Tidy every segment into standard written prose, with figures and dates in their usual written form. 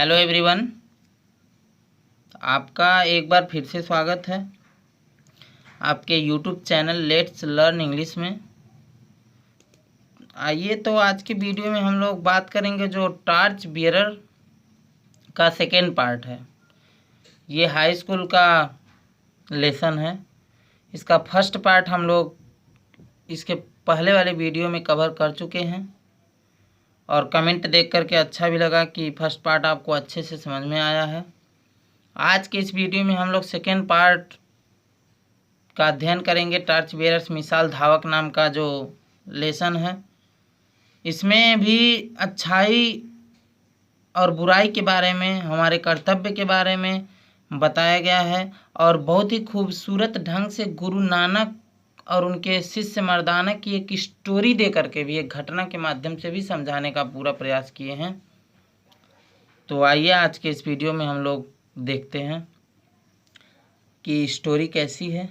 Hello everyone, आपका एक बार फिर से स्वागत है आपके YouTube channel let's learn English में। आइए तो आज की वीडियो में हम लोग बात करेंगे जो टॉर्च बियरर का सेकेंड पार्ट है। ये हाई स्कूल का लेसन है। इसका फर्स्ट पार्ट हम लोग इसके पहले वाले वीडियो में कवर कर चुके हैं और कमेंट देख करके अच्छा भी लगा कि फर्स्ट पार्ट आपको अच्छे से समझ में आया है। आज के इस वीडियो में हम लोग सेकेंड पार्ट का अध्ययन करेंगे। टॉर्च बेयरर्स मिसाल धावक नाम का जो लेसन है, इसमें भी अच्छाई और बुराई के बारे में, हमारे कर्तव्य के बारे में बताया गया है और बहुत ही खूबसूरत ढंग से गुरु नानक और उनके शिष्य मर्दाना की एक स्टोरी दे करके भी, एक घटना के माध्यम से भी समझाने का पूरा प्रयास किए हैं। तो आइए आज के इस वीडियो में हम लोग देखते हैं कि स्टोरी कैसी है।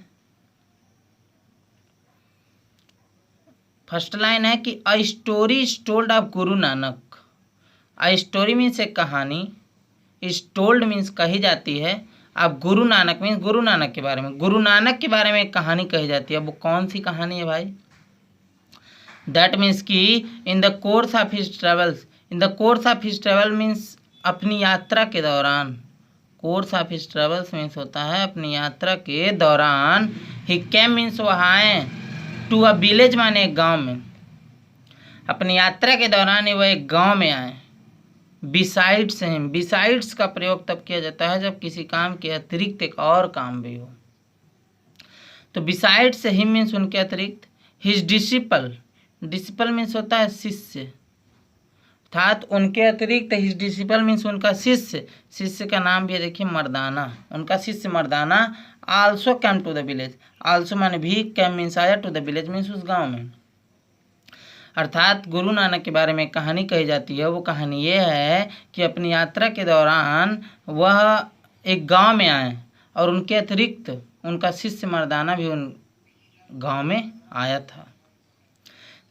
फर्स्ट लाइन है कि a story is told of Guru Nanak. A story means एक कहानी, इज टोल्ड मीन्स कही जाती है, अब गुरु नानक मीन्स गुरु नानक के बारे में, गुरु नानक के बारे में एक कहानी कही जाती है। अब वो कौन सी कहानी है भाई? दैट मीन्स कि in the course of his travels, in the course of his travel means अपनी यात्रा के दौरान, course of his travels means होता है अपनी यात्रा के दौरान, ही कैम मीन्स वहाँ आए, टू अ विलेज माने एक गांव में, अपनी यात्रा के दौरान ही वह एक गांव में आए। बिसाइड्स हिम, बिसाइड्स का प्रयोग तब किया जाता है जब किसी काम के अतिरिक्त एक और काम भी हो। तो बिसाइड्स हिम मीन्स उनके अतिरिक्त, हिज डिसिपल, डिसिपल मीन्स होता है शिष्य, अर्थात उनके अतिरिक्त हिज डिसिपल मीन्स उनका शिष्य, शिष्य का नाम भी है देखिए मर्दाना, उनका शिष्य Mardana also came to the village, also माने भी, कैम मीन्स आया, टू द विलेज मीन्स उस गांव में। अर्थात गुरु नानक के बारे में कहानी कही जाती है। वो कहानी ये है कि अपनी यात्रा के दौरान वह एक गांव में आए और उनके अतिरिक्त उनका शिष्य मर्दाना भी उन गांव में आया था।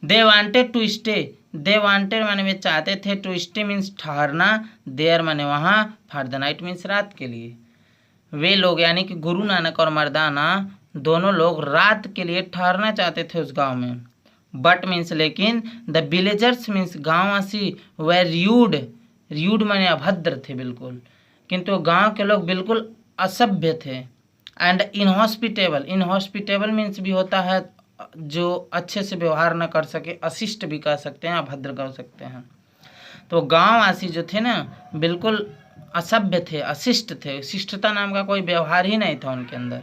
They wanted to stay, they wanted माने वे चाहते थे, टू स्टे मीन्स ठहरना, देयर माने वहाँ, फॉर द नाइट मीन्स रात के लिए। वे लोग यानी कि गुरु नानक और मर्दाना दोनों लोग रात के लिए ठहरना चाहते थे उस गांव में। बट मीन्स लेकिन, द विलेजर्स मीन्स गाँववासी, वे र्यूड, र्यूड माने अभद्र थे बिल्कुल, किंतु गांव के लोग बिल्कुल असभ्य थे। एंड इनहॉस्पिटेबल, इनहॉस्पिटेबल मीन्स भी होता है जो अच्छे से व्यवहार न कर सके, अशिष्ट भी कह सकते हैं, अभद्र कह सकते हैं। तो गांववासी जो थे ना बिल्कुल असभ्य थे, अशिष्ट थे, शिष्टता नाम का कोई व्यवहार ही नहीं था उनके अंदर।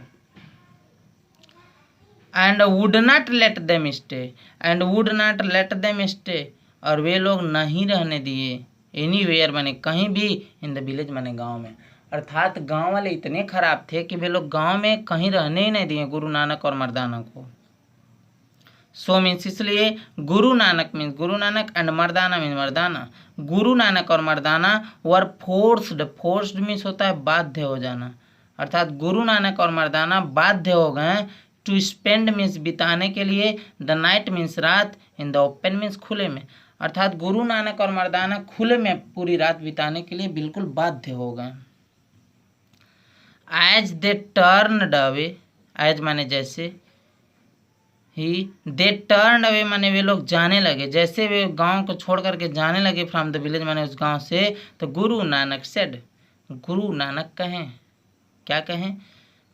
And would not let them stay, and would not let them stay, और वे लोग नहीं रहने दिए, एनीवेयर माने कहीं भी, इन द विलेज माने गांव में। अर्थात गांव वाले इतने खराब थे कि वे लोग गांव में कहीं रहने ही नहीं दिए गुरु नानक और मर्दाना को। सो मीन्स इसलिए, Guru Nanak means Guru Nanak and Mardana means मर्दाना, गुरु नानक और मर्दाना वर फोर्स्ड, फोर्स्ड मीन्स होता है बाध्य हो जाना, अर्थात गुरु नानक और मर्दाना बाध्य हो गए, टू स्पेंड मीन्स बिताने के लिए, द नाइट मीन्स रात, इन द ओपन मीन्स खुले में, अर्थात गुरु नानक और मर्दाना खुले में पूरी रात बिताने के लिए बिल्कुल बाध्य हो गए। As they turned away, as माने जैसे, ही, दे टर्न अवे माने वे लोग जाने लगे, जैसे वे गांव को छोड़ करके जाने लगे फ्रॉम द विलेज माने उस गांव से, तो गुरु नानक सेड, गुरु नानक कहें, क्या कहें?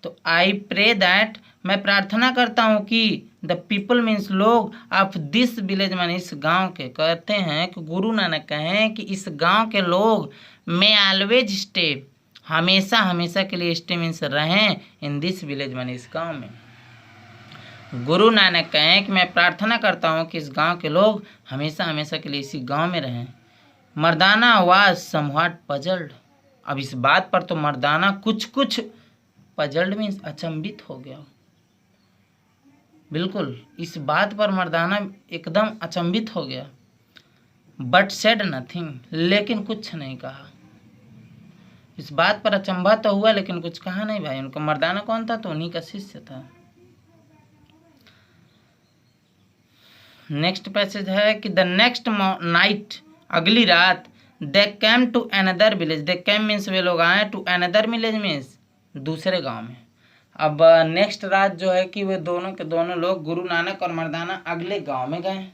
तो आई प्रे दैट, मैं प्रार्थना करता हूँ कि, द पीपल मीन्स लोग, ऑफ दिस विलेज माने इस गांव के, कहते हैं कि गुरु नानक कहें कि इस गांव के लोग मे ऑलवेज स्टे, हमेशा हमेशा के लिए स्टे मीन्स रहें, इन दिस विलेज माने इस गांव में। गुरु नानक कहें कि मैं प्रार्थना करता हूँ कि इस गांव के लोग हमेशा हमेशा के लिए इसी गांव में रहें। मर्दाना वाज समव्हाट पजल्ड, अब इस बात पर तो मर्दाना कुछ कुछ, पजल्ड मीन्स अचंभित हो गया, बिल्कुल इस बात पर मर्दाना एकदम अचंभित हो गया। बट सेड नथिंग, लेकिन कुछ नहीं कहा। इस बात पर अचंभा तो हुआ लेकिन कुछ कहा नहीं भाई। उनका मर्दाना कौन था? तो उन्हीं का शिष्य था। नेक्स्ट पैसेज है कि द नेक्स्ट नाइट, अगली रात, they came to another village, they came means वे लोग आए, टू अनदर विलेज मीन्स दूसरे गांव में। अब नेक्स्ट रात जो है कि वे दोनों के दोनों लोग गुरु नानक और मर्दाना अगले गांव में गए।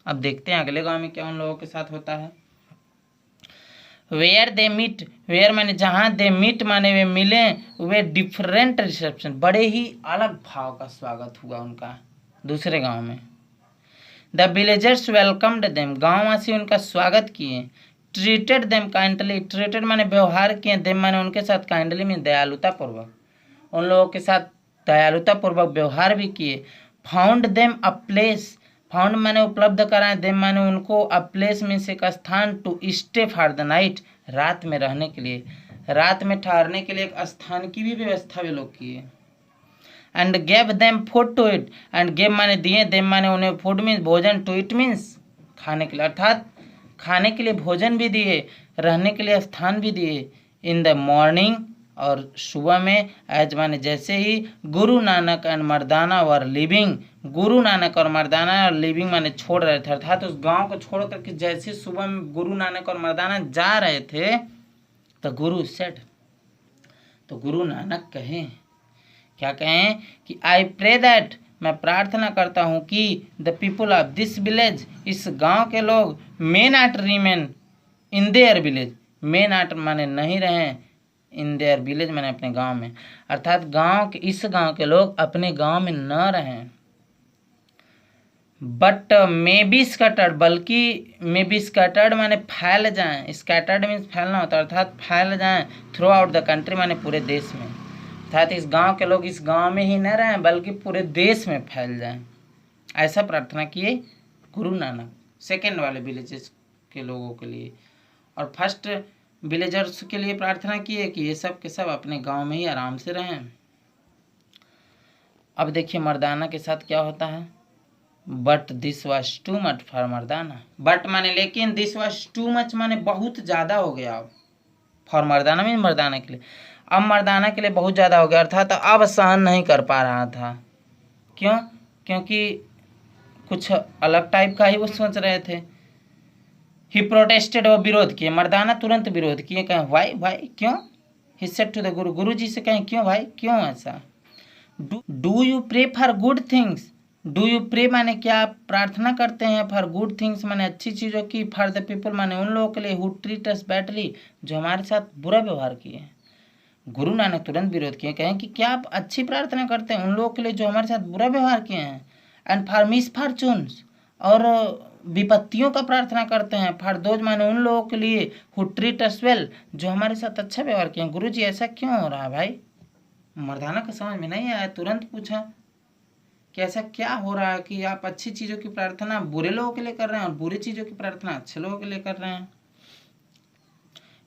अब देखते हैं अगले गांव में क्या उन लोगों के साथ होता है। वेयर दे मीट, वेयर माने जहाँ, दे मीट माने वे मिले, वे डिफरेंट रिसेप्शन, बड़े ही अलग भाव का स्वागत हुआ उनका दूसरे गांव में। द विलेजर्स वेलकम्ड देम, गाँववासी उनका स्वागत किए। ट्रीटेड देम काइंडली, ट्रीटेड माने व्यवहार किए, देम माने उनके साथ, काइंडली में दयालुता पूर्वक, उन लोगों के साथ दयालुता पूर्वक व्यवहार भी किए। Found them a place, found माने उपलब्ध कराए, देम माने उनको, अ प्लेस मीन्स एक स्थान, to stay for the night, रात में रहने के लिए, रात में ठहरने के लिए एक स्थान की भी व्यवस्था वे लोग किए। And gave them food to eat, and gave माने दिए, देम माने उन्हें, फूड मीन्स भोजन, टू इट मीन्स खाने के लिए, अर्थात खाने के लिए भोजन भी दिए, रहने के लिए स्थान भी दिए। इन द मॉर्निंग, और सुबह में, एज माने जैसे ही, Guru Nanak and Mardana were living, Guru Nanak और मर्दाना और लिविंग माने छोड़ रहे थे, अर्थात उस गांव को छोड़ करके जैसे सुबह में गुरु नानक और मर्दाना जा रहे थे, तो गुरु सेड, तो गुरु नानक कहें, क्या कहें कि आई प्रे दैट, मैं प्रार्थना करता हूँ कि the people of this village, इस गांव के लोग, may not remain in their village, may not माने नहीं रहें, इन देयर विलेज माने अपने गांव में, अर्थात गांव के, इस गांव के लोग अपने गांव में न रहें। बट मे बी स्कैटर्ड, बल्कि मे बी स्कैटर्ड माने फैल जाएं, स्कैटर्ड मीन्स फैलना होता है, अर्थात फैल जाएं थ्रू आउट द कंट्री माने पूरे देश में, अर्थात इस गांव के लोग इस गांव में ही न रहें बल्कि पूरे देश में फैल जाएं, ऐसा प्रार्थना किए गुरु नानक सेकेंड वाले विलेजेस के लोगों के लिए। और फर्स्ट विलेजर्स के लिए प्रार्थना किए कि ये सब के सब अपने गांव में ही आराम से रहें। अब देखिए मर्दाना के साथ क्या होता है। But this was too much for Mardana, but means लेकिन, दिस वॉज टू मच माने बहुत ज़्यादा हो गया अब, फॉर मर्दाना मीन मर्दाना के लिए, अब मर्दाना के लिए बहुत ज़्यादा हो गया, अर्थात अब सहन नहीं कर पा रहा था। क्यों? क्योंकि कुछ अलग टाइप का ही वो सोच रहे थे। ही प्रोटेस्टेड, वो विरोध किए, मर्दाना तुरंत विरोध किए, कहें वाई वाई क्यों, ही सेड टू द गुरु, गुरु जी से कहें क्यों भाई क्यों ऐसा। Do you pray for good things, do you pray माने क्या आप प्रार्थना करते हैं, फॉर गुड थिंग्स माने अच्छी चीज़ों की, फॉर द पीपल माने उन लोगों के लिए, हु ट्रीट अस बैडली, जो हमारे साथ बुरा व्यवहार किए। गुरु नानक तुरंत विरोध किए, कहें कि क्या आप अच्छी प्रार्थना करते हैं उन लोगों के लिए जो हमारे साथ बुरा व्यवहार किए हैं। एंड फॉर मिसफॉर्चून्स, और विपत्तियों का प्रार्थना करते हैं, फॉर दोज माने उन लोगों के लिए, हु ट्रीट अस वेल, जो हमारे साथ अच्छा व्यवहार किए हैं। गुरु जी ऐसा क्यों हो रहा है भाई? मर्दाना को समझ में नहीं आया, तुरंत पूछा कि ऐसा क्या हो रहा है कि आप अच्छी चीज़ों की प्रार्थना बुरे लोगों के लिए कर रहे हैं और बुरी चीज़ों की प्रार्थना अच्छे लोगों के लिए कर रहे हैं।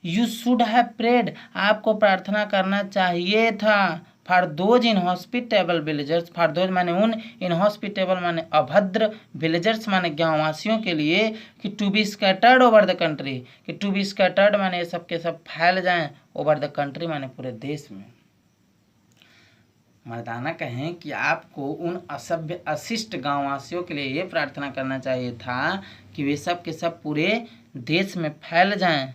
यू शुड हैव प्रेड, आपको प्रार्थना करना चाहिए था, for those in hospitable villagers, for those माने उन, इन हॉस्पिटेबल माने अभद्र, विलेजर्स माने गाँववासियों के लिए, कि to be scattered over the country, कि टू बी स्कैटर्ड माने ये सब के सब फैल जाएं, ओवर द कंट्री माने पूरे देश में। मर्दाना कहें कि आपको उन असभ्य अशिष्ट गाँववासियों के लिए ये प्रार्थना करना चाहिए था कि वे सब के सब पूरे देश में फैल जाएं।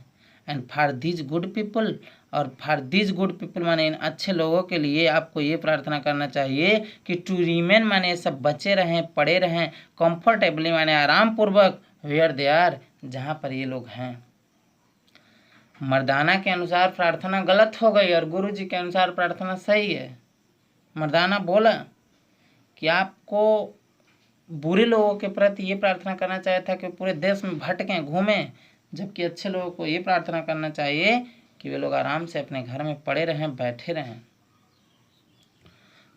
And for these good people, और फॉर दीज गुड पीपल माने इन अच्छे लोगों के लिए आपको ये प्रार्थना करना चाहिए कि टू रिमेन माने ये सब बचे रहें, पड़े रहें, कंफर्टेबली माने आराम पूर्वक, वेयर दे आर, जहाँ पर ये लोग हैं। मर्दाना के अनुसार प्रार्थना गलत हो गई और गुरु जी के अनुसार प्रार्थना सही है। मर्दाना बोला कि आपको बुरे लोगों के प्रति ये प्रार्थना करना चाहिए था कि पूरे देश में भटकें, घूमें, जबकि अच्छे लोगों को ये प्रार्थना करना चाहिए कि वे लोग आराम से अपने घर में पड़े रहें, बैठे रहें।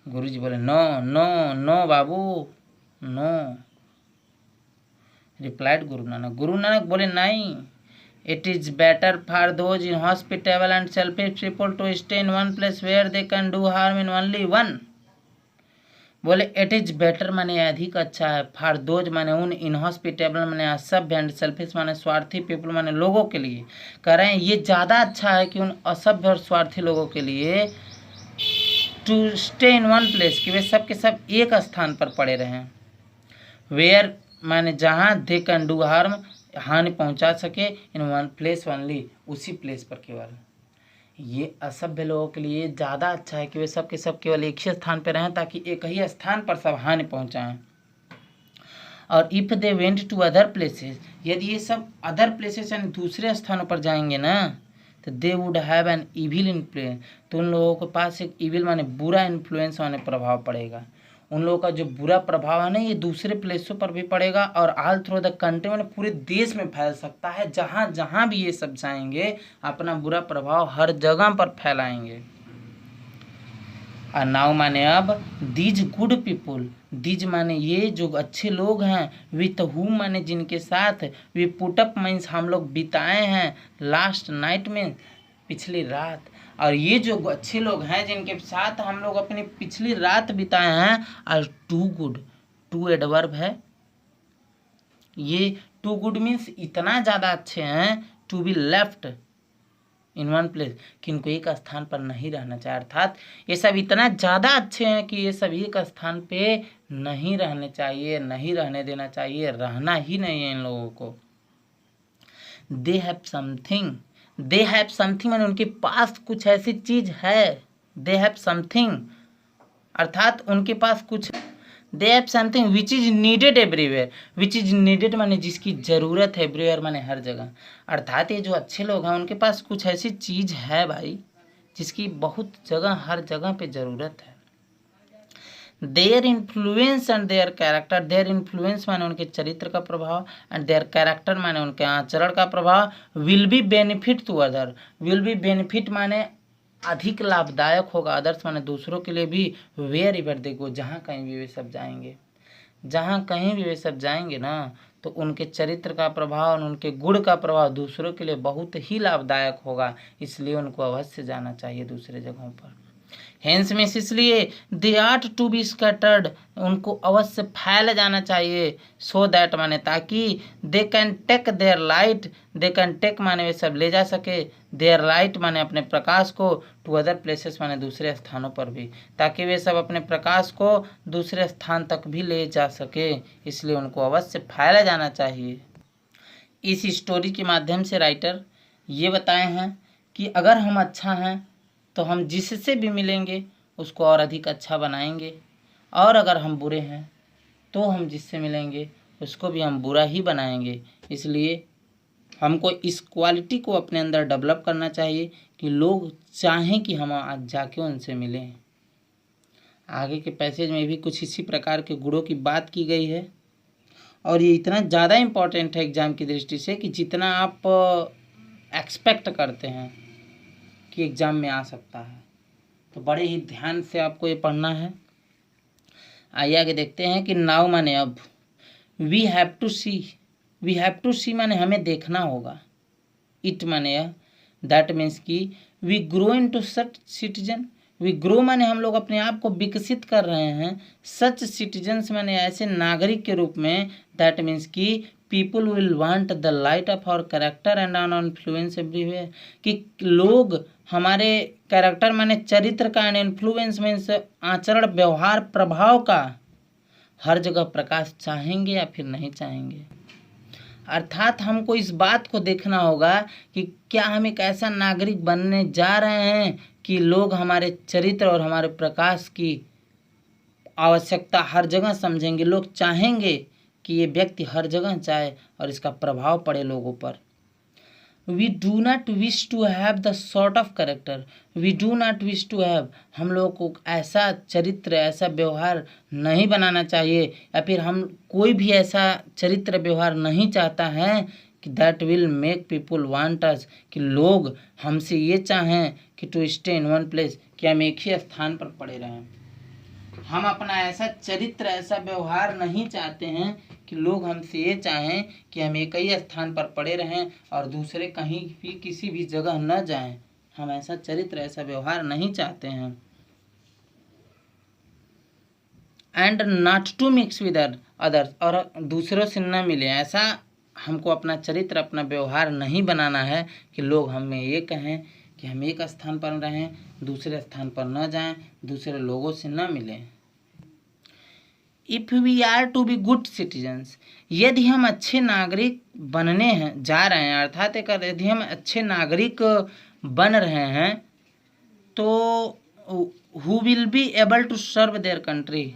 गुरुजी बोले no no no babu no, replied Guru Nanak. Guru Nanak बोले नहीं, it is better for those inhospitable and selfish people to stay in one place where they can do harm in only one. बोले इट इज बेटर माने अधिक अच्छा है, for those माने उन, इन hospitable माने असभ्य, एंड सेल्फिश माने स्वार्थी, पीपल माने लोगों के लिए, कह रहे हैं ये ज़्यादा अच्छा है कि उन असभ्य और स्वार्थी लोगों के लिए, to stay in one place, कि वे सब के सब एक स्थान पर पड़े रहें, वेयर माने जहाँ, दे कैन डू हार्म हानि पहुंचा सके इन वन प्लेस ओनली, उसी प्लेस पर केवल। ये असभ्य लोगों के लिए ज़्यादा अच्छा है कि वे सब के सब केवल एक ही स्थान पर रहें, ताकि एक ही स्थान पर सब हानि पहुंचाएं। और if they went to other places, यदि ये सब अदर प्लेसेस यानी दूसरे स्थानों पर जाएंगे ना, तो they would have an evil influence, तो उन लोगों के पास एक इविल माने बुरा इन्फ्लुएंस माने प्रभाव पड़ेगा। उन लोगों का जो बुरा प्रभाव है ना, ये दूसरे प्लेसों पर भी पड़ेगा और ऑल थ्रू द कंट्री माने पूरे देश में फैल सकता है। जहाँ जहाँ भी ये सब जाएंगे अपना बुरा प्रभाव हर जगह पर फैलाएंगे। और नाउ माने अब, दीज गुड पीपुल, दीज माने ये जो अच्छे लोग हैं, विथ हूम माने जिनके साथ, वी पुटअप मीन्स हम लोग बिताए हैं, लास्ट नाइट में पिछली रात। और ये जो अच्छे लोग हैं जिनके साथ हम लोग अपनी पिछली रात बिताए हैं, और टू गुड, टू एडवर्ब है, ये टू गुड मीन्स इतना ज़्यादा अच्छे हैं, to be left in one place, कि इनको एक स्थान पर नहीं रहना चाहिए। अर्थात ये सब इतना ज़्यादा अच्छे हैं कि ये सब एक स्थान पे नहीं रहने चाहिए, नहीं रहने देना चाहिए, रहना ही नहीं है इन लोगों को। They have something, they have something माने उनके पास कुछ ऐसी चीज़ है, दे हैव समथिंग अर्थात उनके पास कुछ, they have something which is needed everywhere, which is needed माने जिसकी ज़रूरत है, एवरीवेयर माने हर जगह। अर्थात ये जो अच्छे लोग हैं उनके पास कुछ ऐसी चीज़ है भाई जिसकी बहुत जगह हर जगह पे ज़रूरत है। Their influence and their character, their influence माने उनके चरित्र का प्रभाव, एंड देयर कैरेक्टर माने उनके आचरण का प्रभाव, will be benefit to other, will be benefit माने अधिक लाभदायक होगा, अदर्स माने दूसरों के लिए भी, वेयर एवर दे गो जहाँ कहीं भी वे सब जाएंगे, जहाँ कहीं भी वे सब जाएंगे ना, तो उनके चरित्र का प्रभाव और उनके गुण का प्रभाव दूसरों के लिए बहुत ही लाभदायक होगा, इसलिए उनको अवश्य जाना चाहिए दूसरे जगहों पर। हेंस मीन्स इसलिए, they ought to be scattered, उनको अवश्य फैल जाना चाहिए, सो दैट माने ताकि, they can take their light, they can take माने वे सब ले जा सके, देयर लाइट माने अपने प्रकाश को, टू अदर प्लेसेस माने दूसरे स्थानों पर भी, ताकि वे सब अपने प्रकाश को दूसरे स्थान तक भी ले जा सके, इसलिए उनको अवश्य फैला जाना चाहिए। इस स्टोरी के माध्यम से राइटर ये बताए हैं कि अगर हम अच्छा हैं तो हम जिससे भी मिलेंगे उसको और अधिक अच्छा बनाएंगे, और अगर हम बुरे हैं तो हम जिससे मिलेंगे उसको भी हम बुरा ही बनाएंगे। इसलिए हमको इस क्वालिटी को अपने अंदर डेवलप करना चाहिए कि लोग चाहें कि हम आज जाके उनसे मिलें। आगे के पैसेज में भी कुछ इसी प्रकार के गुणों की बात की गई है, और ये इतना ज़्यादा इम्पोर्टेंट है एग्ज़ाम की दृष्टि से कि जितना आप एक्सपेक्ट करते हैं कि एग्ज़ाम में आ सकता है, तो बड़े ही ध्यान से आपको ये पढ़ना है। आइए आगे देखते हैं कि नाउ माने अब, we have to see, we have to see माने हमें देखना होगा, इट माने यह, दैट मीन्स कि we grow into such citizen, we grow माने हम लोग अपने आप को विकसित कर रहे हैं, सच सिटीजन्स माने ऐसे नागरिक के रूप में, दैट मीन्स कि people will want the light of our character and on influence everywhere, कि लोग हमारे कैरेक्टर माने चरित्र का एंड इन्फ्लुएंस मीन्स आचरण व्यवहार प्रभाव का हर जगह प्रकाश चाहेंगे या फिर नहीं चाहेंगे। अर्थात हमको इस बात को देखना होगा कि क्या हम एक ऐसा नागरिक बनने जा रहे हैं कि लोग हमारे चरित्र और हमारे प्रकाश की आवश्यकता हर जगह समझेंगे, लोग चाहेंगे कि ये व्यक्ति हर जगह जाए और इसका प्रभाव पड़े लोगों पर। We do not wish to have the sort of character, we do not wish to have, हम लोग को ऐसा चरित्र ऐसा व्यवहार नहीं बनाना चाहिए, या फिर हम कोई भी ऐसा चरित्र व्यवहार नहीं चाहता है कि that will make people want us, कि लोग हमसे ये चाहें कि to stay in one place, कि हम एक ही स्थान पर पड़े रहें। हम अपना ऐसा चरित्र ऐसा व्यवहार नहीं चाहते हैं कि लोग हमसे ये चाहें कि हम एक ही स्थान पर पड़े रहें और दूसरे कहीं भी किसी भी जगह न जाएं। हम ऐसा चरित्र ऐसा व्यवहार नहीं चाहते हैं। And not to mix with others, और दूसरों से न मिले, ऐसा हमको अपना चरित्र अपना व्यवहार नहीं बनाना है कि लोग हमें ये कहें कि हम एक स्थान पर रहें दूसरे स्थान पर न जाएं, दूसरे लोगों से न मिलें। If we are to be good citizens, यदि हम अच्छे नागरिक बनने हैं जा रहे हैं, अर्थात यदि हम अच्छे नागरिक बन रहे हैं, तो who will be able to serve their country,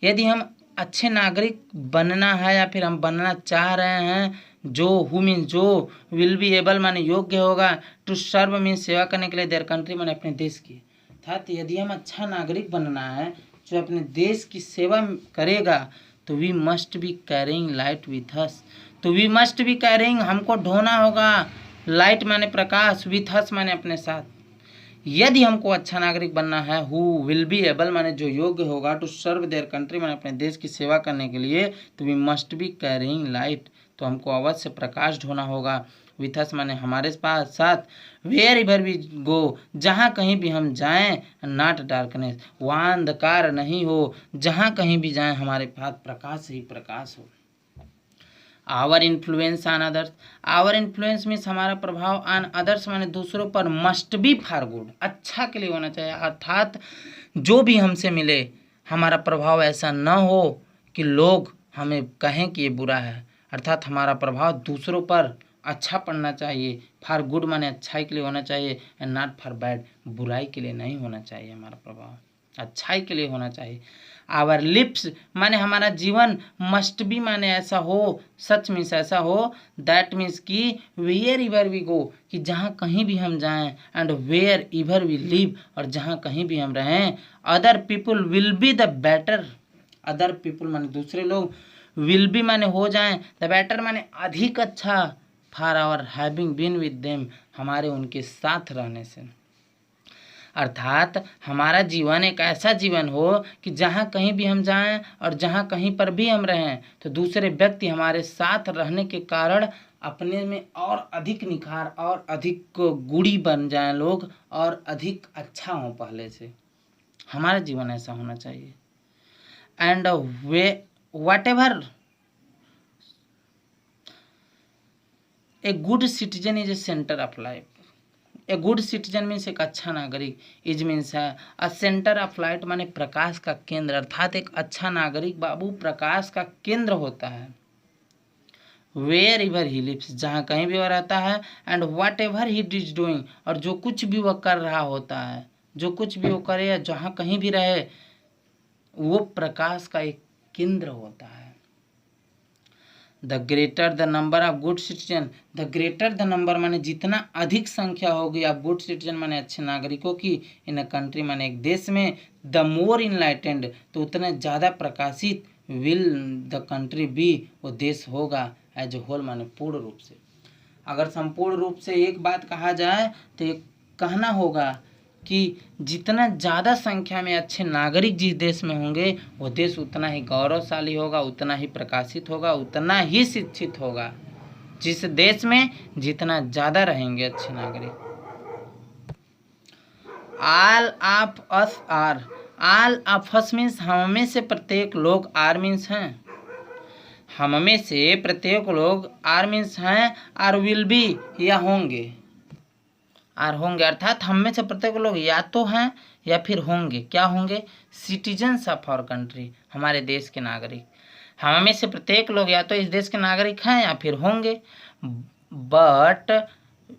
यदि हम अच्छे नागरिक बनना है या फिर हम बनना चाह रहे हैं, जो हु मीन जो, विल बी एबल माने योग्य होगा, टू सर्व मीन सेवा करने के लिए, देयर कंट्री माने अपने देश की, अर्थात यदि हम अच्छा नागरिक बनना है जो अपने देश की सेवा करेगा, तो we must be carrying light with us, तो वी मस्ट बी कैरिंग हमको ढोना होगा, लाइट माने प्रकाश, विथ अस माने अपने साथ। यदि हमको अच्छा नागरिक बनना है, हु विल बी एबल माने जो योग्य होगा, टू सर्व देयर कंट्री माने अपने देश की सेवा करने के लिए, तो we must be carrying light, तो हमको अवश्य प्रकाश ढोना होगा, विथ अस माने हमारे पास साथ, वेयर एवर वी गो, जहाँ कहीं भी हम जाएं, नॉट डार्कनेस, वहाँ अंधकार नहीं हो, जहाँ कहीं भी जाएं हमारे पास प्रकाश ही प्रकाश हो। Our influence on others, our influence means हमारा प्रभाव, ऑन अदर्स माने दूसरों पर, मस्ट बी फॉर गुड, अच्छा के लिए होना चाहिए, अर्थात जो भी हमसे मिले हमारा प्रभाव ऐसा न हो कि लोग हमें कहें कि ये बुरा है, अर्थात हमारा प्रभाव दूसरों पर अच्छा पड़ना चाहिए, फॉर गुड माने अच्छाई के लिए होना चाहिए, एंड नॉट फॉर बैड, बुराई के लिए नहीं होना चाहिए, हमारा प्रभाव अच्छाई के लिए होना चाहिए। आवर लिप्स माने हमारा जीवन, मस्ट बी माने ऐसा हो, सच मीन्स ऐसा हो, दैट मीन्स कि वेयर इवर वी गो, कि जहाँ कहीं भी हम जाएं, and wherever we live, और जहाँ कहीं भी हम रहें, other people will be the better, other people माने दूसरे लोग, विल बी माने हो जाएं, द बेटर माने अधिक अच्छा, for our having been with them, हमारे उनके साथ रहने से, अर्थात हमारा जीवन एक ऐसा जीवन हो कि जहाँ कहीं भी हम जाएं और जहाँ कहीं पर भी हम रहें, तो दूसरे व्यक्ति हमारे साथ रहने के कारण अपने में और अधिक निखार और अधिक गुणी बन जाएं लोग, और अधिक अच्छा हो पहले से, हमारा जीवन ऐसा होना चाहिए। And way what ever a good citizen is a centre of life, a good citizen means एक अच्छा नागरिक, इज मीन्स है अ सेंटर ऑफ लाइट माने प्रकाश का केंद्र, अर्थात एक अच्छा नागरिक बाबू प्रकाश का केंद्र होता है। वेयर एवर ही लिव्स, जहाँ कहीं भी वह रहता है, and what ever he is doing, और जो कुछ भी वह कर रहा होता है, जो कुछ भी वो करे या जहाँ कहीं भी रहे, वो प्रकाश का एक केंद्र होता है। The greater the number of good citizen, the greater the number माने जितना अधिक संख्या होगी ऑफ गुड सिटीजन माने अच्छे नागरिकों की, इन अ कंट्री माने एक देश में, द मोर इनलाइटेंड, तो उतना ज़्यादा प्रकाशित, विल द कंट्री बी, वो देश होगा, एज ए होल माने पूर्ण रूप से। अगर संपूर्ण रूप से एक बात कहा जाए तो ये कहना होगा कि जितना ज़्यादा संख्या में अच्छे नागरिक जिस देश में होंगे, वो देश उतना ही गौरवशाली होगा, उतना ही प्रकाशित होगा, उतना ही शिक्षित होगा, जिस देश में जितना ज़्यादा रहेंगे अच्छे नागरिक। All of us are, all of us means हम में से प्रत्येक लोग, आर मीन्स हैं, हम में से प्रत्येक लोग, आर मीन्स हैं, आर विल बी या होंगे, आर होंगे, अर्थात हम में से प्रत्येक लोग या तो हैं या फिर होंगे, क्या होंगे, सिटीजन्स ऑफ आवर कंट्री, हमारे देश के नागरिक, हम में से प्रत्येक लोग या तो इस देश के नागरिक हैं या फिर होंगे। But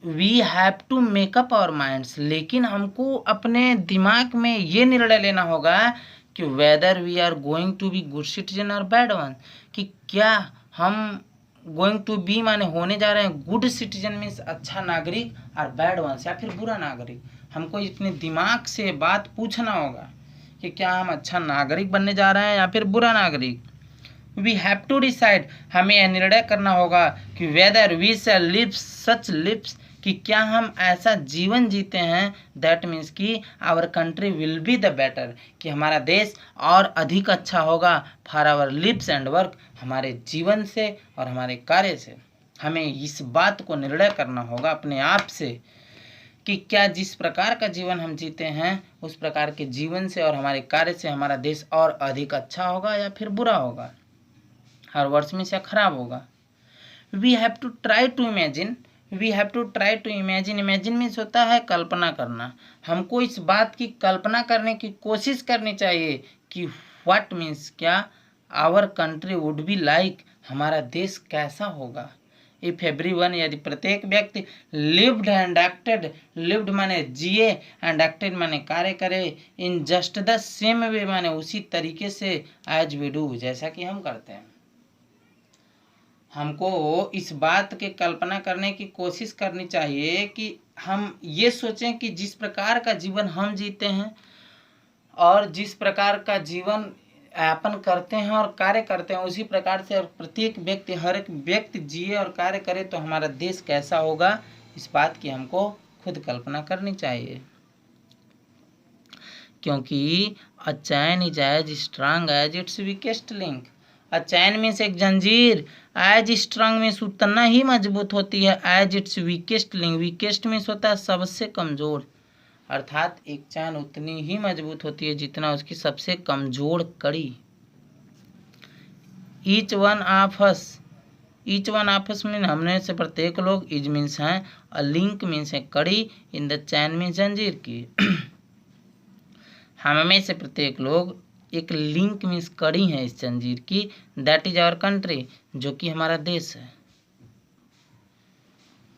we have to make up our minds, लेकिन हमको अपने दिमाग में ये निर्णय लेना होगा कि whether we are going to be good citizen और बैड वन, कि क्या हम गोइंग टू बी माने होने जा रहे हैं गुड सिटीजन मीन्स अच्छा नागरिक, और बैड वंस या फिर बुरा नागरिक। हमको अपने दिमाग से बात पूछना होगा कि क्या हम अच्छा नागरिक बनने जा रहे हैं या फिर बुरा नागरिक। वी हैव टू डिसाइड, हमें यह निर्णय करना होगा कि whether we shall live such lives, कि क्या हम ऐसा जीवन जीते हैं, दैट मीन्स कि our country will be the better, कि हमारा देश और अधिक अच्छा होगा, for our lives and work, हमारे जीवन से और हमारे कार्य से। हमें इस बात को निर्णय करना होगा अपने आप से कि क्या जिस प्रकार का जीवन हम जीते हैं उस प्रकार के जीवन से और हमारे कार्य से हमारा देश और अधिक अच्छा होगा या फिर बुरा होगा, हर वर्ष में से खराब होगा। We have to try to imagine, we have to try to imagine, imagine means होता है कल्पना करना, हमको इस बात की कल्पना करने की कोशिश करनी चाहिए कि व्हाट मीन्स क्या, our country would be like, हमारा देश कैसा होगा। इफ एवरीवन, यदि प्रत्येक व्यक्ति, लिव्ड एंड एक्टेड, लिव्ड माने जिए, एंड एक्टेड माने कार्य करे, in just the same way माने उसी तरीके से, एज वी डू, जैसा कि हम करते हैं। हमको इस बात की कल्पना करने की कोशिश करनी चाहिए कि हम ये सोचें कि जिस प्रकार का जीवन हम जीते हैं और जिस प्रकार का जीवन यापन करते हैं और कार्य करते हैं, उसी प्रकार से प्रत्येक व्यक्ति, हर एक व्यक्ति जिए और कार्य करे तो हमारा देश कैसा होगा, इस बात की हमको खुद कल्पना करनी चाहिए। क्योंकि a chain is as strong as its weakest link. A chain means एक जंजीर, एज स्ट्रांग मीन्स उतना ही मजबूत होती है, as its weakest link, weakest means होता है सबसे कमजोर, अर्थात एक चैन उतनी ही मजबूत होती है जितना उसकी सबसे कमजोर कड़ी। Each one of us, each one of us mean हमने से प्रत्येक लोग, इज मीन्स हैं, अ लिंक मीन्स है कड़ी, इन द चैन मीन्स जंजीर की। हम में से प्रत्येक लोग एक लिंक मीन्स कड़ी है इस जंजीर की, दैट इज आवर कंट्री, जो कि हमारा देश है।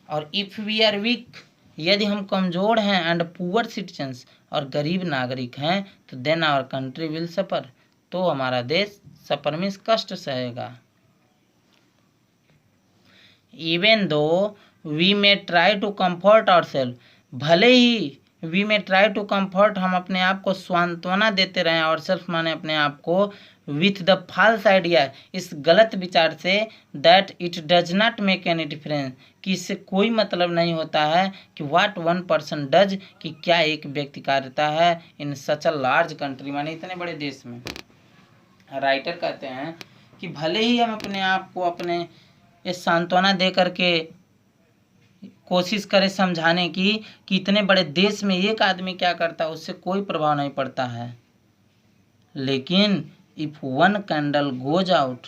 और इफ वी आर वीक, यदि हम कमजोर हैं, एंड पुअर सिटीजन्स, और गरीब नागरिक हैं, तो then our country will suffer, तो हमारा देश सफर मीन्स कष्ट सहेगा। Even though we may try to comfort ourselves, भले ही we may try to comfort, हम अपने आप को सांत्वना देते रहें, और सेल्फ माने अपने आप को, विथ द फॉल्स आइडिया, इस गलत विचार से, that it does not make any difference, कि इससे कोई मतलब नहीं होता है, कि व्हाट वन पर्सन डज, कि क्या एक व्यक्ति करता है, इन सच अ लार्ज कंट्री, माने इतने बड़े देश में। राइटर कहते हैं कि भले ही हम अपने आप को अपने ये सांत्वना दे करके कोशिश करें समझाने की कि इतने बड़े देश में एक आदमी क्या करता है, उससे कोई प्रभाव नहीं पड़ता है, लेकिन if one candle goes out,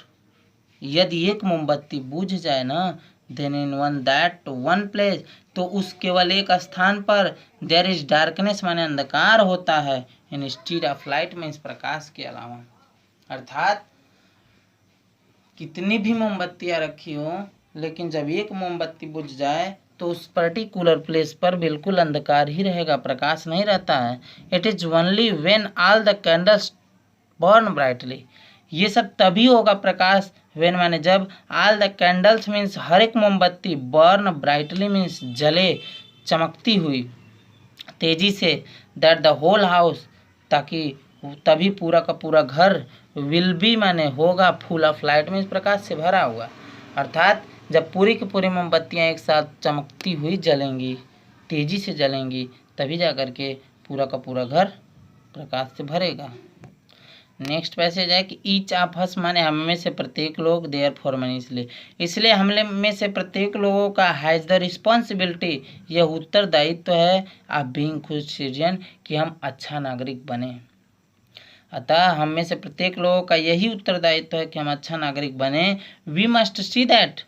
यदि एक मोमबत्ती बुझ जाए ना, then in one that one place, तो उस केवल एक स्थान पर, देयर इज डार्कनेस माने अंधकार होता है, इन स्टीड ऑफ लाइट में, इस प्रकाश के अलावा। अर्थात कितनी भी मोमबत्तियां रखी हो, लेकिन जब एक मोमबत्ती बुझ जाए तो उस पर्टिकुलर प्लेस पर बिल्कुल अंधकार ही रहेगा, प्रकाश नहीं रहता है। It is only when all the candles burn brightly, ये सब तभी होगा प्रकाश, व्हेन माने जब, ऑल द कैंडल्स मीन्स हर एक मोमबत्ती, बर्न ब्राइटली मीन्स जले, चमकती हुई तेजी से, दैट द होल हाउस, ताकि तभी पूरा का पूरा घर, विल बी माने होगा, फुल ऑफ लाइट मीन्स प्रकाश से भरा हुआ, अर्थात जब पूरी की पूरी मोमबत्तियाँ एक साथ चमकती हुई जलेंगी, तेजी से जलेंगी, तभी जा कर के पूरा का पूरा घर प्रकाश से भरेगा। नेक्स्ट पैसेज है कि ईच ऑफ अस माने हम में से प्रत्येक लोग, देयर फॉर माने इसलिए हम में से प्रत्येक लोगों का, हैज़ द रिस्पॉन्सिबिलिटी, यह उत्तरदायित्व है, ऑफ बीइंग गुड सिटीजन, कि हम अच्छा नागरिक बने। अतः हम में से प्रत्येक लोगों का यही उत्तरदायित्व है कि हम अच्छा नागरिक बने। वी मस्ट सी दैट,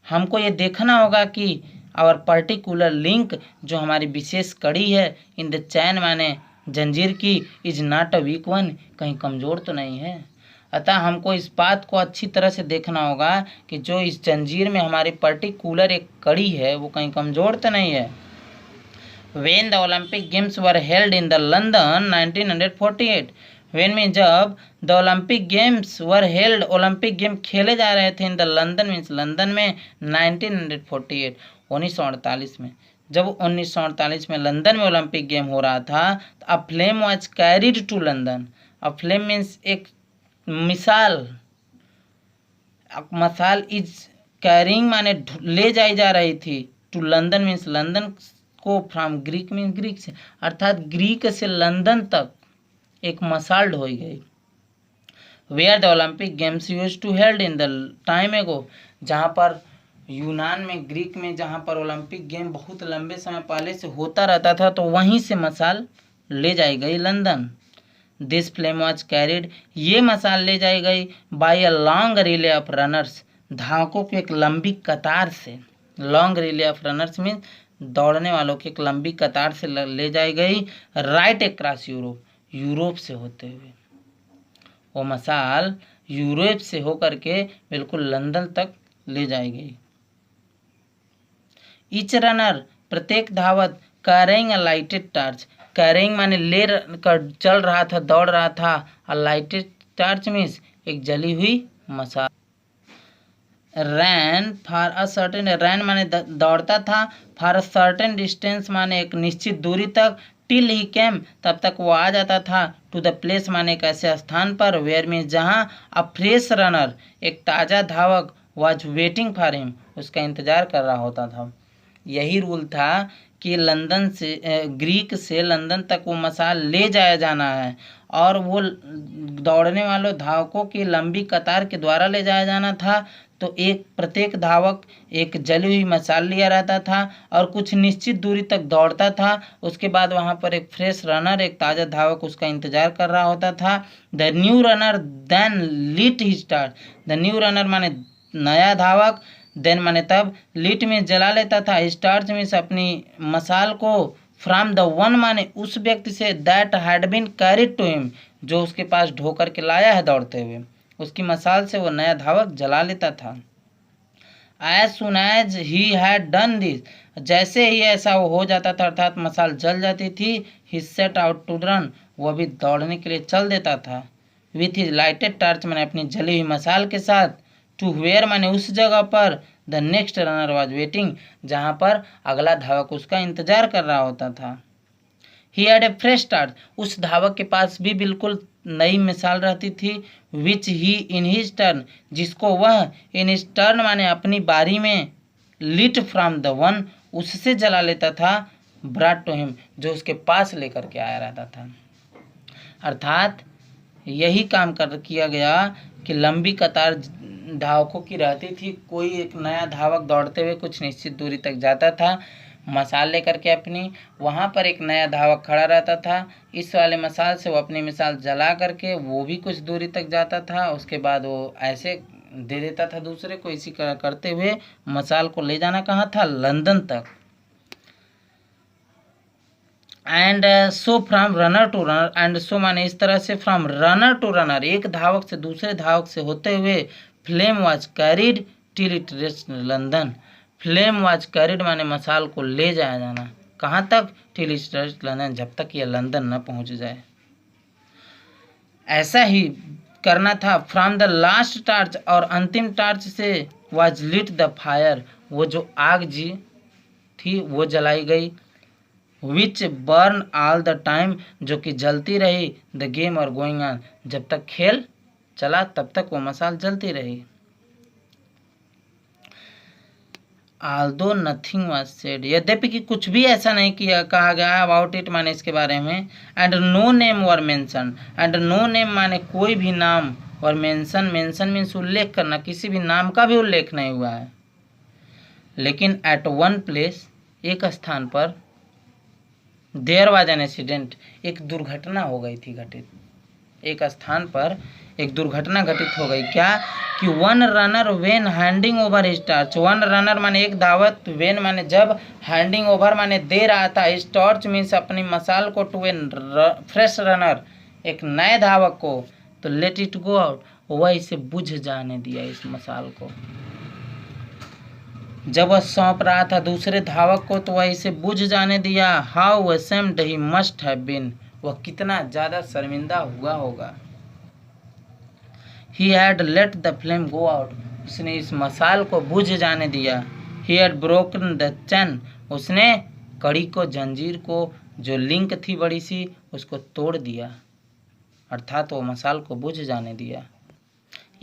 हमको ये देखना होगा कि आवर पर्टिकुलर लिंक, जो हमारी विशेष कड़ी है, इन द चैन माने जंजीर की, is not a weak one, कहीं कमज़ोर तो नहीं है। अतः हमको इस बात को अच्छी तरह से देखना होगा कि जो इस जंजीर में हमारी पर्टिकुलर एक कड़ी है, वो कहीं कमज़ोर तो नहीं है। When the Olympic Games were held in the London 1948, when में जब the Olympic games were held, Olympic game खेले जा रहे थे, in the London means London में, 1948 1948 में, जब 1948 में लंदन में ओलंपिक गेम हो रहा था, तो a flame was carried to London, a flame means एक मिसाल, मसाल इज कैरिंग माने ले जाई जा रही थी, टू लंदन मीन्स लंदन को, फ्रॉम ग्रीक मीन्स ग्रीक से, अर्थात ग्रीक से लंदन तक एक मसाल ढोई गई। Where the Olympic games use to held in the time ago, जहाँ पर यूनान में, ग्रीक में, जहाँ पर ओलंपिक गेम बहुत लंबे समय पहले से होता रहता था, तो वहीं से मसाल ले जाई गई London. This flame was carried, ये मसाल ले जाई गई, by a long relay of runners, धावकों की एक लंबी कतार से, long relay of runners mean दौड़ने वालों की एक लंबी कतार से ले जाई गई, राइट अक्रॉस यूरोप, यूरोप से होते हुए। वो मसाल यूरोप से होकर के बिल्कुल लंदन तक ले जाई गई। ईच रनर प्रत्येक धावक carrying a lighted torch, carrying माने ले कर चल रहा था, दौड़ रहा था। अ लाइटेड टॉर्च मीन्स एक जली हुई मसाल। रैन फॉर अ सर्टेन, रैन माने दौड़ता था, फॉर अ सर्टेन डिस्टेंस माने एक निश्चित दूरी तक, टिल ही केम तब तक वो आ जाता था, टू द प्लेस माने एक ऐसे स्थान पर, वेयर मीन्स जहाँ, अ फ्रेश रनर एक ताज़ा धावक, वॉज वेटिंग फॉर हिम उसका इंतजार कर रहा होता था। यही रूल था कि लंदन से ग्रीक से लंदन तक वो मसाल ले जाया जाना है और वो दौड़ने वालों धावकों की लंबी कतार के द्वारा ले जाया जाना था। तो एक प्रत्येक धावक एक जली हुई मसाल लिया रहता था और कुछ निश्चित दूरी तक दौड़ता था। उसके बाद वहाँ पर एक फ्रेश रनर एक ताज़ा धावक उसका इंतजार कर रहा होता था। The new runner then lit he start, the new runner means नया धावक, देन माने तब, लीट में जला लेता था, स्टार्च में अपनी मसाल को, फ्रॉम द वन माने उस व्यक्ति से, that had been carried to him जो उसके पास ढोकर के लाया है दौड़ते हुए, उसकी मसाल से वो नया धावक जला लेता था। As soon as he had done this, जैसे ही ऐसा वो हो जाता था अर्थात मसाल जल जाती थी, ही सेट आउट टू रन, वो भी दौड़ने के लिए चल देता था। विथ हिज लाइटेड टॉर्च मैंने अपनी जली हुई मसाल के साथ, टू वेयर मैंने उस जगह पर, the next runner was waiting जहाँ पर अगला धावक उसका इंतजार कर रहा होता था। He had a fresh torch, उस धावक के पास भी बिल्कुल नई मिसाल रहती थी, विच ही इन हिज टर्न जिसको वह इन हिज टर्न माने अपनी बारी में, लिट फ्रॉम द वन उससे जला लेता था, ब्रॉट टू हिम जो उसके पास लेकर के आया रहता था। अर्थात यही काम किया गया कि लंबी कतार धावकों की रहती थी, कोई एक नया धावक दौड़ते हुए कुछ निश्चित दूरी तक जाता था मसाल लेकर के अपनी, वहाँ पर एक नया धावक खड़ा रहता था, इस वाले मसाल से वो अपनी मिसाल जला करके वो भी कुछ दूरी तक जाता था, उसके बाद वो ऐसे दे देता था दूसरे को, इसी करते हुए मसाल को ले जाना कहाँ था, लंदन तक। And so from runner to runner, and so माने इस तरह से, फ्रॉम रनर टू रनर एक धावक से दूसरे धावक से होते हुए, flame was carried till it reached London, flame was carried माने मसाल को ले जाया जाना कहाँ तक, टिल इट रीच्ड लंदन जब तक यह लंदन न पहुंच जाए। ऐसा ही करना था। फ्रॉम द लास्ट टार्च और अंतिम टार्च से, वाज लिट द फायर वो जो आग जी थी वो जलाई गई, विच बर्न ऑल द टाइम जो कि जलती रही, द गेम और गोइंग ऑन जब तक खेल चला तब तक वो मसाल जलती रही। आल्दो नथिंग वाज सेड, यद्यपि कि कुछ भी ऐसा नहीं किया कहा गया अबाउट इट माने इसके बारे में, and no name were mention, and no name माने कोई भी नाम, और मेंशन, मेंशन मीन्स उल्लेख करना, किसी भी नाम का भी उल्लेख नहीं हुआ है। लेकिन एट वन प्लेस एक स्थान पर, देयर वाज एन एक्सीडेंट एक दुर्घटना हो गई थी घटित, एक स्थान पर एक दुर्घटना घटित हो गई। क्या कि one runner when handing over his torch, one runner माने एक धावक, वेन माने जब, हैंडिंग ओवर माने दे रहा था, हिज टॉर्च मीन्स अपनी मसाल को, टू एन फ्रेश रनर एक नए धावक को, तो लेट इट गो आउट वह इसे बुझ जाने दिया इस मसाल को। जब वह सौंप रहा था दूसरे धावक को तो वह इसे बुझ जाने दिया। How ashamed he must have been, वह कितना ज़्यादा शर्मिंदा हुआ होगा। He had let the flame go out, उसने इस मसाल को बुझ जाने दिया। He had broken the chain, उसने कड़ी को, जंजीर को, जो लिंक थी बड़ी सी उसको तोड़ दिया, अर्थात वो मसाल को बुझ जाने दिया।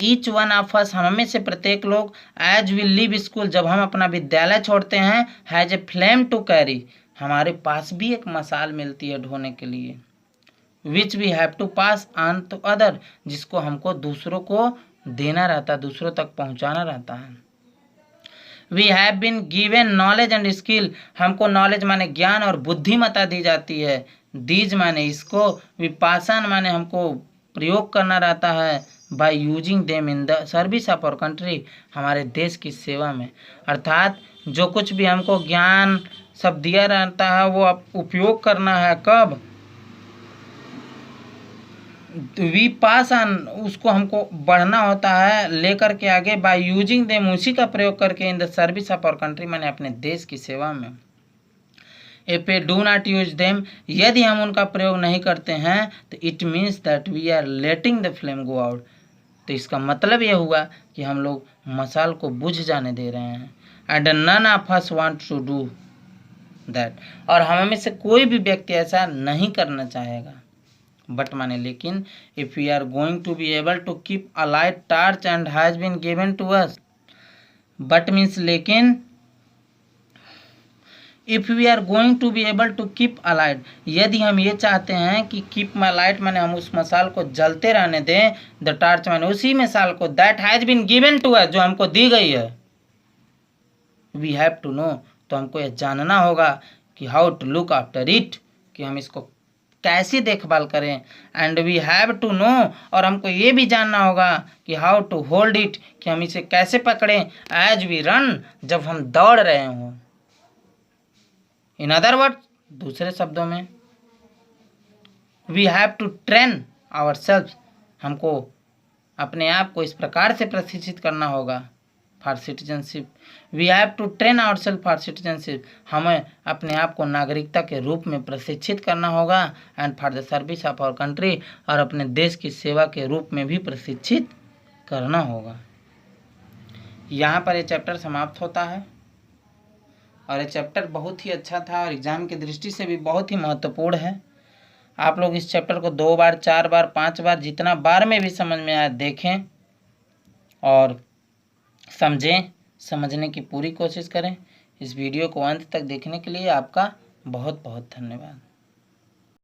ईच वन ऑफ अस, हम में से प्रत्येक लोग, एज वी लीव स्कूल जब हम अपना विद्यालय छोड़ते हैं, has a flame to carry, हमारे पास भी एक मसाल मिलती है ढोने के लिए, which we have to pass on to other, जिसको हमको दूसरों को देना रहता है, दूसरों तक पहुंचाना रहता है। We have been given knowledge and skill, हमको नॉलेज माने ज्ञान और बुद्धिमत्ता दी जाती है, दीज माने इसको, विपासन माने हमको प्रयोग करना रहता है, by using them in the service of our country, हमारे देश की सेवा में। अर्थात जो कुछ भी हमको ज्ञान सब दिया रहता है वो उपयोग करना है, कब, वी पास ऑन, उसको हमको बढ़ना होता है लेकर के आगे, बाय यूजिंग देम, उसी का प्रयोग करके, in the service of our country, मैंने अपने देश की सेवा में। If we do not use them, यदि हम उनका प्रयोग नहीं करते हैं तो it means that we are letting the flame go out, तो इसका मतलब यह हुआ कि हम लोग मशाल को बुझ जाने दे रहे हैं। And none of us want to do that, और हम में से कोई भी व्यक्ति ऐसा नहीं करना चाहेगा। बट माने लेकिन, if we are going to be able to keep a light torch and has been given to us, but means लेकिन, if we are going to be able to keep a light, यदि हम ये चाहते हैं कि keep my light माने हम उस मसाल को जलते रहने दें, द टार्च माने उसी मसाल को, that has been given to us, जो हमको दी गई है, वी हैव टू नो, तो हमको यह जानना होगा कि how to look after it, कि हम इसको कैसी देखभाल करें। And we have to know, और हमको ये भी जानना होगा कि हाउ टू होल्ड इट, कि हम इसे कैसे पकड़ें, एज वी रन, जब हम दौड़ रहे हों। इन अदर वर्ड, दूसरे शब्दों में, we have to train our self, हमको अपने आप को इस प्रकार से प्रशिक्षित करना होगा for citizenship. We have to train our self for citizenship, हमें अपने आप को नागरिकता के रूप में प्रशिक्षित करना होगा। And for the service of our country, और अपने देश की सेवा के रूप में भी प्रशिक्षित करना होगा। यहाँ पर ये चैप्टर समाप्त होता है, और ये चैप्टर बहुत ही अच्छा था और एग्ज़ाम की दृष्टि से भी बहुत ही महत्वपूर्ण है। आप लोग इस चैप्टर को 2 बार, 4 बार, 5 बार, जितना बार में भी समझ में आए देखें और समझें, समझने की पूरी कोशिश करें। इस वीडियो को अंत तक देखने के लिए आपका बहुत बहुत धन्यवाद।